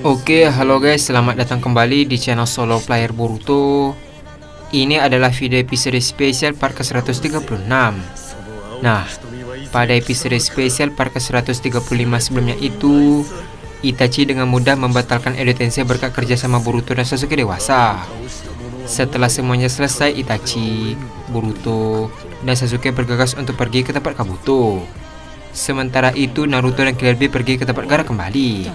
Oke, halo guys, selamat datang kembali di channel Solo Player Boruto. Ini adalah video episode spesial part ke-136. Nah, pada episode spesial part ke-135 sebelumnya itu, Itachi dengan mudah membatalkan Edo Tensei berkat kerjasama Boruto dan Sasuke dewasa. Setelah semuanya selesai, Itachi, Boruto, dan Sasuke bergegas untuk pergi ke tempat Kabuto. Sementara itu, Naruto dan Killer Bee pergi ke tempat Gaara kembali.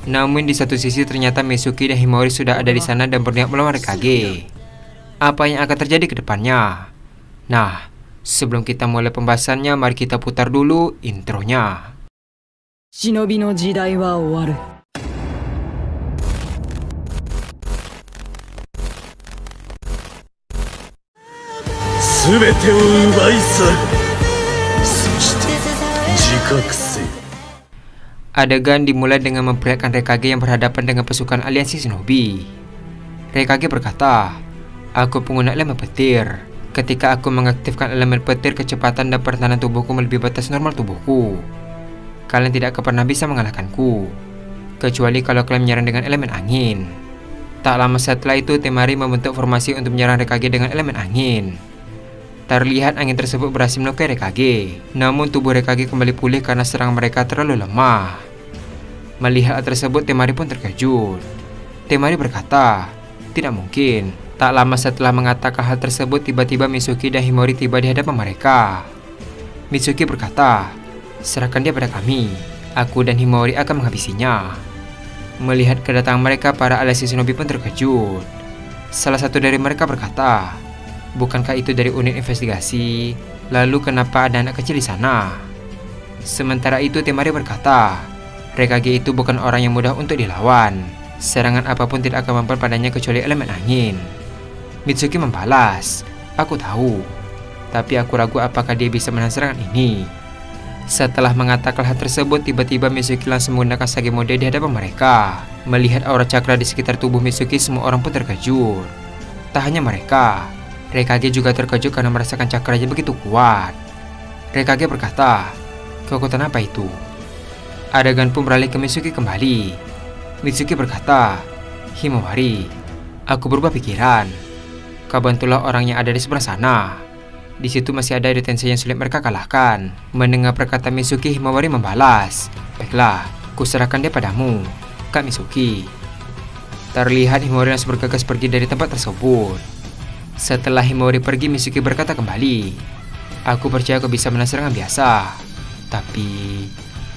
Namun di satu sisi ternyata Mitsuki dan Himawari sudah ada di sana dan berniat melawan Raikage. Apa yang akan terjadi ke depannya? Nah, sebelum kita mulai pembahasannya, mari kita putar dulu intronya. Shinobi no jidai wa owaru. Subete o ubai saru. Soshite jikakusei. Adegan dimulai dengan memperlihatkan Raikage yang berhadapan dengan pasukan aliansi Shinobi. Raikage berkata, "Aku pengguna elemen petir. Ketika aku mengaktifkan elemen petir, kecepatan dan pertahanan tubuhku melebihi batas normal tubuhku. Kalian tidak akan pernah bisa mengalahkanku, kecuali kalau kalian menyerang dengan elemen angin." Tak lama setelah itu, Temari membentuk formasi untuk menyerang Raikage dengan elemen angin. Terlihat angin tersebut berhasil melukai Raikage, namun tubuh Raikage kembali pulih karena serangan mereka terlalu lemah. Melihat hal tersebut, Temari pun terkejut. Temari berkata, "Tidak mungkin." Tak lama setelah mengatakan hal tersebut, tiba-tiba Mitsuki dan Himawari tiba di hadapan mereka. Mitsuki berkata, "Serahkan dia pada kami. Aku dan Himawari akan menghabisinya." Melihat kedatangan mereka, para aliansi Shinobi pun terkejut. Salah satu dari mereka berkata, "Bukankah itu dari unit investigasi? Lalu kenapa ada anak kecil di sana?" Sementara itu, Temari berkata, "Raikage itu bukan orang yang mudah untuk dilawan. Serangan apapun tidak akan mempan padanya kecuali elemen angin." Mitsuki membalas, "Aku tahu, tapi aku ragu apakah dia bisa menahan serangan ini." Setelah mengatakan hal tersebut, tiba-tiba Mitsuki langsung menggunakan Sage Mode di hadapan mereka. Melihat aura cakra di sekitar tubuh Mitsuki, semua orang pun terkejut. Tak hanya mereka, Raikage juga terkejut karena merasakan cakranya begitu kuat. Raikage berkata, "Kekuatan apa itu?" Adegan pun beralih ke Mitsuki kembali. Mitsuki berkata, "Himawari, aku berubah pikiran. Kau bantulah orang yang ada di sebelah sana. Di situ masih ada Edo Tensei yang sulit mereka kalahkan." Mendengar perkataan Mitsuki, Himawari membalas, "Baiklah, kuserahkan dia padamu, Kak Mitsuki." Terlihat Himawari langsung bergegas pergi dari tempat tersebut. Setelah Himawari pergi, Mitsuki berkata kembali, "Aku percaya kau bisa menahan serangan biasa. Tapi,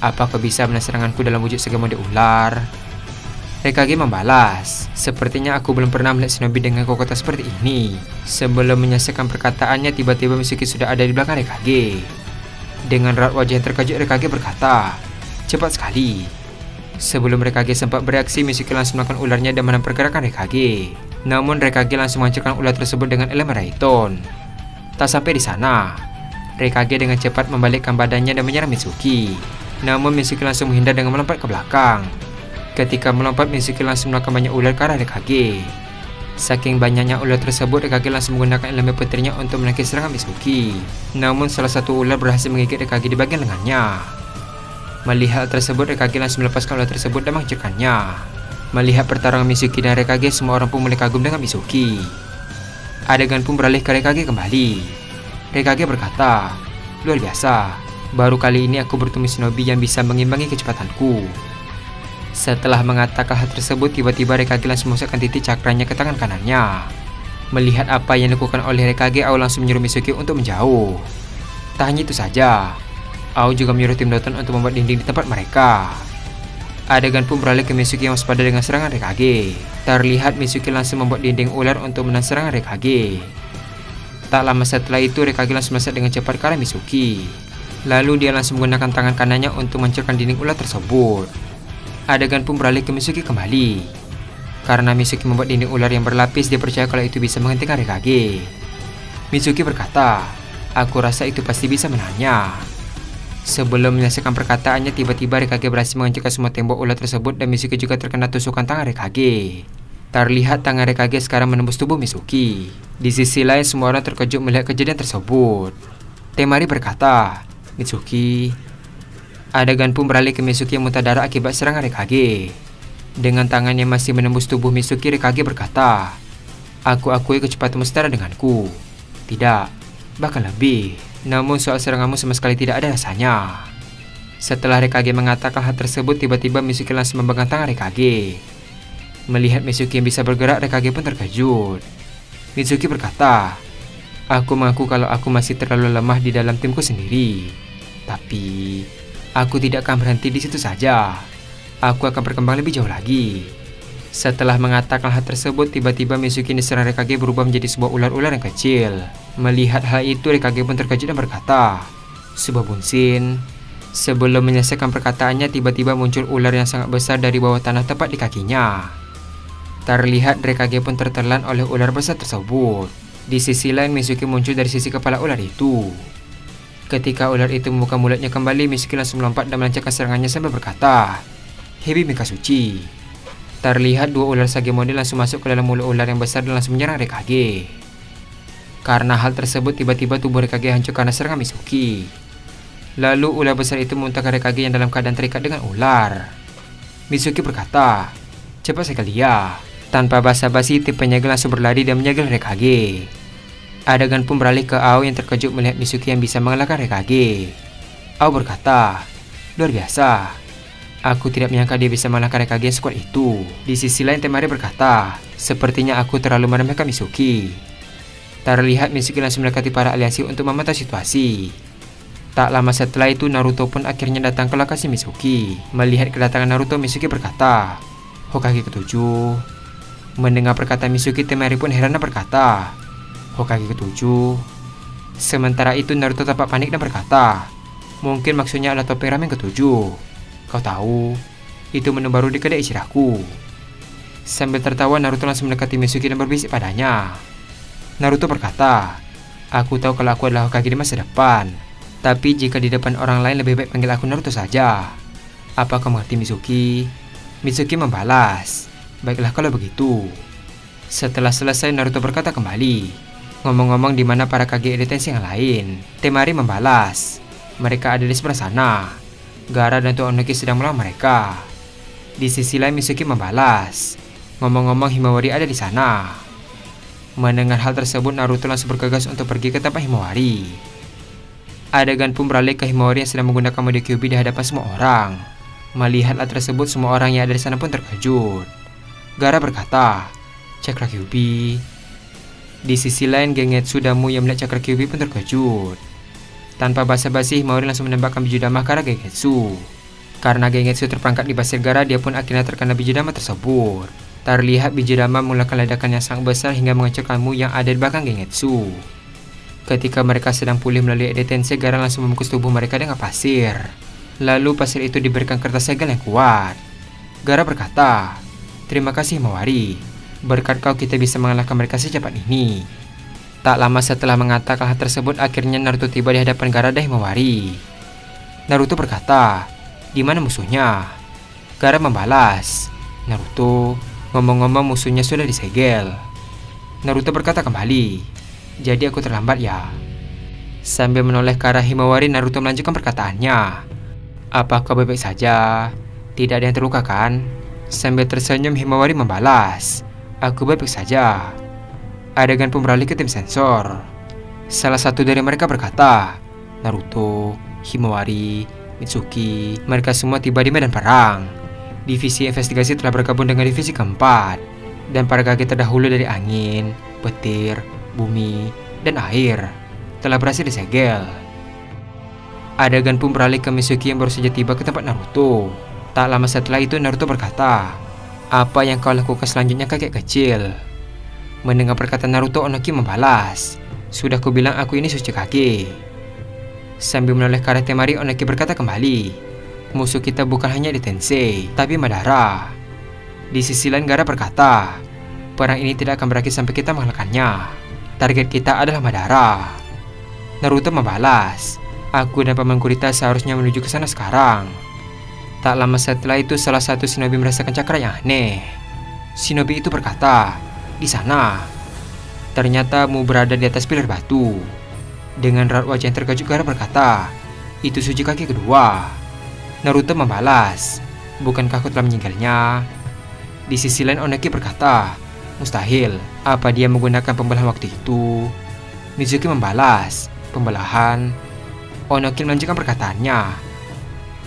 apa kau bisa menahan seranganku dalam wujud Sage Mode ular?" Raikage membalas, "Sepertinya aku belum pernah melihat Shinobi dengan kekuatan seperti ini." Sebelum menyelesaikan perkataannya, tiba-tiba Mitsuki sudah ada di belakang Raikage. Dengan raut wajah yang terkejut, Raikage berkata, "Cepat sekali." Sebelum Raikage sempat bereaksi, Mitsuki langsung melakukan ularnya dan menahan pergerakan Raikage. Namun Raikage langsung menghancurkan ular tersebut dengan elemen Raiton. Tak sampai di sana, Raikage dengan cepat membalikkan badannya dan menyerang Mitsuki. Namun Mitsuki langsung menghindar dengan melompat ke belakang. Ketika melompat, Mitsuki langsung melakukan banyak ular ke arah Raikage. Saking banyaknya ular tersebut, Raikage langsung menggunakan elemen petirnya untuk menangkis serangan Mitsuki. Namun salah satu ular berhasil menggigit Raikage di bagian lengannya. Melihat hal tersebut, Raikage langsung melepaskan ular tersebut dan menghancurkannya. Melihat pertarungan Mitsuki dan Raikage, semua orang pun mulai kagum dengan Mitsuki. Adegan pun beralih ke Raikage kembali. Raikage berkata, "Luar biasa, baru kali ini aku bertemu Shinobi yang bisa mengimbangi kecepatanku." Setelah mengatakan hal tersebut, tiba-tiba Raikage langsung memasukkan titik cakranya ke tangan kanannya. Melihat apa yang dilakukan oleh Raikage, Ao langsung menyuruh Mitsuki untuk menjauh. Tak hanya itu saja, Ao juga menyuruh tim Doton untuk membuat dinding di tempat mereka. Adegan pun beralih ke Mitsuki yang waspada dengan serangan Raikage. Terlihat Mitsuki langsung membuat dinding ular untuk menahan serangan Raikage. Tak lama setelah itu, Raikage langsung melesat dengan cepat ke arah Mitsuki. Lalu dia langsung menggunakan tangan kanannya untuk menghancurkan dinding ular tersebut. Adegan pun beralih ke Mitsuki kembali. Karena Mitsuki membuat dinding ular yang berlapis, dia percaya kalau itu bisa menghentikan Raikage. Mitsuki berkata, "Aku rasa itu pasti bisa menahannya." Sebelum menyelesaikan perkataannya, tiba-tiba Raikage berhasil menghancurkan semua tembok ular tersebut dan Mitsuki juga terkena tusukan tangan Raikage. Terlihat tangan Raikage sekarang menembus tubuh Mitsuki. Di sisi lain, semua orang terkejut melihat kejadian tersebut. Temari berkata, "Mitsuki." Adegan pun beralih ke Mitsuki yang muntah darah akibat serangan Raikage. Dengan tangan yang masih menembus tubuh Mitsuki, Rekage berkata, "Aku akui kecepatanmu setara denganku. Tidak, bahkan lebih. Namun soal seranganmu sama sekali tidak ada rasanya." Setelah Rekage mengatakan hal tersebut, tiba-tiba Mitsuki langsung memegang tangan Rekage. Melihat Mitsuki yang bisa bergerak, Rekage pun terkejut. Mitsuki berkata, "Aku mengaku kalau aku masih terlalu lemah di dalam timku sendiri. Tapi aku tidak akan berhenti di situ saja. Aku akan berkembang lebih jauh lagi." Setelah mengatakan hal tersebut, tiba-tiba Mitsuki yang diserang Rekage berubah menjadi sebuah ular-ular yang kecil. Melihat hal itu, Rekage pun terkejut dan berkata, "Sebuah bunsin." Sebelum menyelesaikan perkataannya, tiba-tiba muncul ular yang sangat besar dari bawah tanah tepat di kakinya. Terlihat Rekage pun tertelan oleh ular besar tersebut. Di sisi lain, Mitsuki muncul dari sisi kepala ular itu. Ketika ular itu membuka mulutnya kembali, Mitsuki langsung melompat dan melancarkan serangannya sambil berkata, "Hebi Mikasuchi." Terlihat dua ular Sagemone langsung masuk ke dalam mulut ular yang besar dan langsung menyerang Rekage. Karena hal tersebut, tiba-tiba tubuh Rekage hancur karena serangan Mitsuki. Lalu ular besar itu memuntahkan Rekage yang dalam keadaan terikat dengan ular. Mitsuki berkata, "Cepat sekali ya." Tanpa basa-basi, tim penjaga langsung berlari dan menyegel Rekage. Adegan pun beralih ke Ao yang terkejut melihat Mitsuki yang bisa mengalahkan Rekage. Ao berkata, "Luar biasa. Aku tidak menyangka dia bisa mengalahkan Rekage yang sekuat itu." Di sisi lain, Temari berkata, "Sepertinya aku terlalu meremehkan Mitsuki." Terlihat Mitsuki langsung mendekati para aliansi untuk memantau situasi. Tak lama setelah itu, Naruto pun akhirnya datang ke lokasi Mitsuki. Melihat kedatangan Naruto, Mitsuki berkata, "Hokage ketujuh." Mendengar perkataan Mitsuki, Temari pun heran dan berkata, "Hokage ketujuh." Sementara itu, Naruto tampak panik dan berkata, "Mungkin maksudnya adalah topeng ramen ketujuh. Kau tahu, itu menu baru di kedai Ichiraku." Sambil tertawa, Naruto langsung mendekati Mitsuki dan berbisik padanya. Naruto berkata, "Aku tahu kalau aku adalah Hokage di masa depan. Tapi jika di depan orang lain, lebih baik panggil aku Naruto saja. Apa kau mengerti, Mitsuki?" Mitsuki membalas, "Baiklah kalau begitu." Setelah selesai, Naruto berkata kembali, "Ngomong-ngomong, di mana para Kage Edetenshi yang lain?" Temari membalas, "Mereka ada di seberang sana. Gaara dan Tuan Onoki sedang melawan mereka." Di sisi lain, Mitsuki membalas, "Ngomong-ngomong, Himawari ada di sana." Mendengar hal tersebut, Naruto langsung bergegas untuk pergi ke tempat Himawari. Adegan pun beralih ke Himawari yang sedang menggunakan mode Kyuubi di hadapan semua orang. Melihat hal tersebut, semua orang yang ada di sana pun terkejut. Gaara berkata, "Cakra Kyuubi." Di sisi lain, Gengetsu Damu yang melihat Cakra Kyuubi pun terkejut. Tanpa basa-basi, Himawari langsung menembakkan biju dama ke arah Gengetsu. Karena Gengetsu terperangkap di pasir Gaara, dia pun akhirnya terkena biju dama tersebut. Terlihat biju dama mengeluarkan ledakan yang sangat besar hingga menghancurkan Mu yang ada di belakang Gengetsu. Ketika mereka sedang pulih melalui Edetenshi, Gaara langsung membungkus tubuh mereka dengan pasir. Lalu pasir itu diberikan kertas segel yang kuat. Gaara berkata, "Terima kasih Himawari. Berkat kau kita bisa mengalahkan mereka secepat ini." Tak lama setelah mengatakan hal tersebut, akhirnya Naruto tiba di hadapan Gaara dan Himawari. Naruto berkata, "Di mana musuhnya?" Gaara membalas, "Naruto, ngomong-ngomong musuhnya sudah disegel." Naruto berkata kembali, "Jadi aku terlambat ya?" Sambil menoleh ke arah Himawari, Naruto melanjutkan perkataannya, "Apa kau baik-baik saja? Tidak ada yang terluka kan?" Sambil tersenyum, Himawari membalas, "Aku baik-baik saja." Adegan pun beralih ke tim sensor. Salah satu dari mereka berkata, "Naruto, Himawari, Mitsuki, mereka semua tiba di medan perang. Divisi investigasi telah bergabung dengan divisi keempat, dan para Kage terdahulu dari angin, petir, bumi, dan air telah berhasil disegel." Adegan pun beralih ke Mitsuki yang baru saja tiba ke tempat Naruto. Tak lama setelah itu, Naruto berkata, "Apa yang kau lakukan selanjutnya, kakek kecil?" Mendengar perkataan Naruto, Onoki membalas, "Sudah kubilang aku ini Tsuchikage." Sambil menoleh ke arah Temari, Onoki berkata kembali, "Musuh kita bukan hanya Edetenshi, tapi Madara." Di sisi lain, Gaara berkata, "Perang ini tidak akan berakhir sampai kita mengalahkannya. Target kita adalah Madara." Naruto membalas, "Aku dan Paman Kurita seharusnya menuju ke sana sekarang." Tak lama setelah itu, salah satu shinobi merasakan cakra yang aneh. Shinobi itu berkata, "Di sana." Ternyata Mu berada di atas pilar batu. Dengan raut wajah yang terkejut, Gaara berkata, "Itu Tsuchikage kedua." Naruto membalas, "Bukankah aku telah menyinggalnya?" Di sisi lain Onoki berkata, mustahil, apa dia menggunakan pembelahan waktu itu? Mizuki membalas, pembelahan. Onoki melanjutkan perkataannya.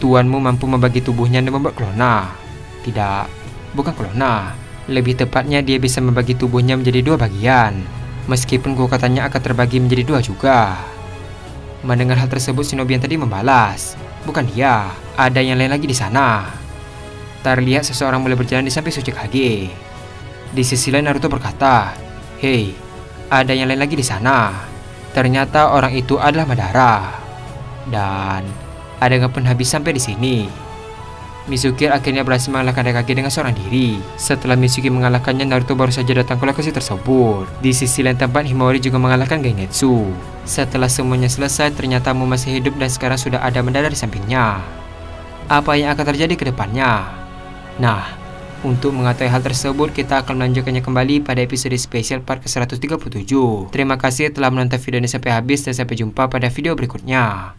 Tuanmu mampu membagi tubuhnya dan membuat klona. Tidak, bukan klona. Lebih tepatnya dia bisa membagi tubuhnya menjadi 2 bagian. Meskipun kekuatannya akan terbagi menjadi 2 juga. Mendengar hal tersebut, shinobi yang tadi membalas, bukan dia, ada yang lain lagi di sana. Terlihat seseorang mulai berjalan di samping Tsuchikage. Di sisi lain Naruto berkata, "Hei, ada yang lain lagi di sana." Ternyata orang itu adalah Madara. Dan adegan pun habis sampai di sini. Mizuki akhirnya berhasil mengalahkan Raikage dengan seorang diri. Setelah Mizuki mengalahkannya, Naruto baru saja datang ke lokasi tersebut. Di sisi lain tempat, Himawari juga mengalahkan Gengetsu. Setelah semuanya selesai, ternyata Mu masih hidup dan sekarang sudah ada Madara di sampingnya. Apa yang akan terjadi ke depannya? Nah, untuk mengetahui hal tersebut, kita akan melanjutkannya kembali pada episode spesial part ke-137. Terima kasih telah menonton video ini sampai habis dan sampai jumpa pada video berikutnya.